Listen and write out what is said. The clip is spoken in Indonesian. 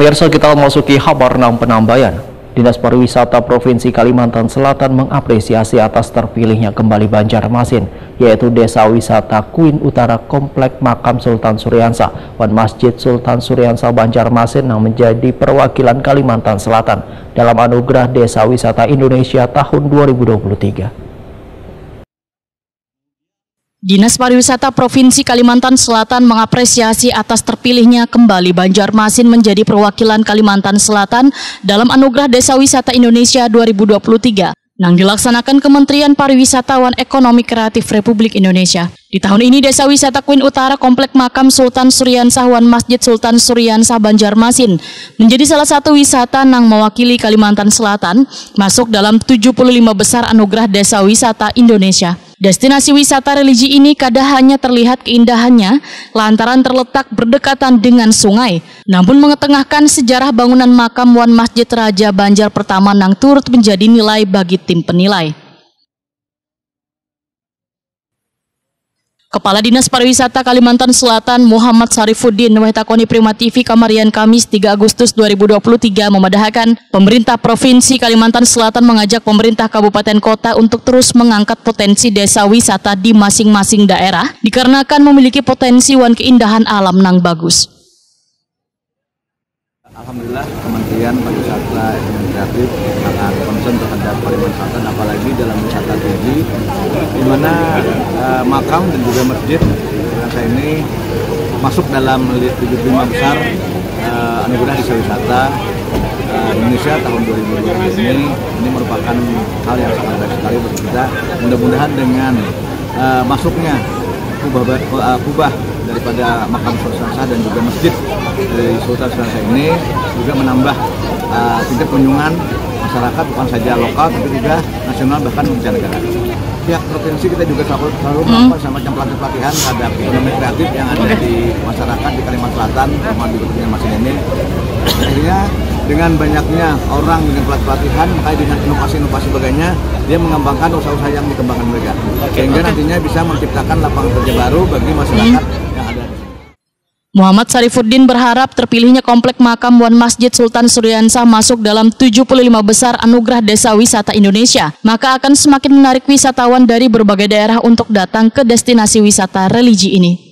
Pemirsa, kita memasuki kabar 6 penambayan. Dinas Pariwisata Provinsi Kalimantan Selatan mengapresiasi atas terpilihnya kembali Banjarmasin, yaitu Desa Wisata Kuin Utara Komplek Makam Sultan Suryansa Wan Masjid Sultan Suryansa Banjarmasin yang menjadi perwakilan Kalimantan Selatan dalam Anugerah Desa Wisata Indonesia tahun 2023. Dinas Pariwisata Provinsi Kalimantan Selatan mengapresiasi atas terpilihnya kembali Banjarmasin menjadi perwakilan Kalimantan Selatan dalam Anugerah Desa Wisata Indonesia 2023 yang dilaksanakan Kementerian Pariwisata dan Ekonomi Kreatif Republik Indonesia. Di tahun ini Desa Wisata Kuin Utara Komplek Makam Sultan Suryansa Wan Masjid Sultan Suryansa Banjarmasin menjadi salah satu wisata yang mewakili Kalimantan Selatan masuk dalam 75 besar Anugerah Desa Wisata Indonesia. Destinasi wisata religi ini kadang hanya terlihat keindahannya lantaran terletak berdekatan dengan sungai, namun mengetengahkan sejarah bangunan makam Wan Masjid Raja Banjar pertama yang turut menjadi nilai bagi tim penilai. Kepala Dinas Pariwisata Kalimantan Selatan Muhammad Sarifuddin Wahtakoni Prima TV Kamarian Kamis 3 Agustus 2023 memedahkan pemerintah Provinsi Kalimantan Selatan mengajak pemerintah kabupaten kota untuk terus mengangkat potensi desa wisata di masing-masing daerah dikarenakan memiliki potensi wan keindahan alam yang bagus. Alhamdulillah Kementerian Pariwisata dan Kreatif sangat concern terhadap Kalimantan Selatan, apalagi dalam wisata religi, di mana makam dan juga masjid Suryansa ini masuk dalam 75 besar Anugerah Desa Wisata Indonesia tahun 2020 ini merupakan hal yang sangat baik sekali bagi kita. Mudah-mudahan dengan masuknya kubah daripada makam Suryansa dan juga masjid dari Sultan Suryansa ini juga menambah tingkat kunjungan masyarakat, bukan saja lokal tapi juga nasional bahkan mancanegara. Pihak provinsi kita juga selalu melakukan semacam pelatihan terhadap ekonomi kreatif yang ada di masyarakat di Kalimantan Selatan, terutama di Banjarmasin ini. Akhirnya dengan banyaknya orang dengan pelatihan, makanya dengan inovasi-inovasi sebagainya, dia mengembangkan usaha-usaha yang dikembangkan mereka. Sehingga nantinya bisa menciptakan lapangan kerja baru bagi masyarakat yang ada di sini. Muhammad Sarifuddin berharap terpilihnya Komplek Makam Wan Masjid Sultan Suryansa masuk dalam 75 besar Anugerah Desa Wisata Indonesia, maka akan semakin menarik wisatawan dari berbagai daerah untuk datang ke destinasi wisata religi ini.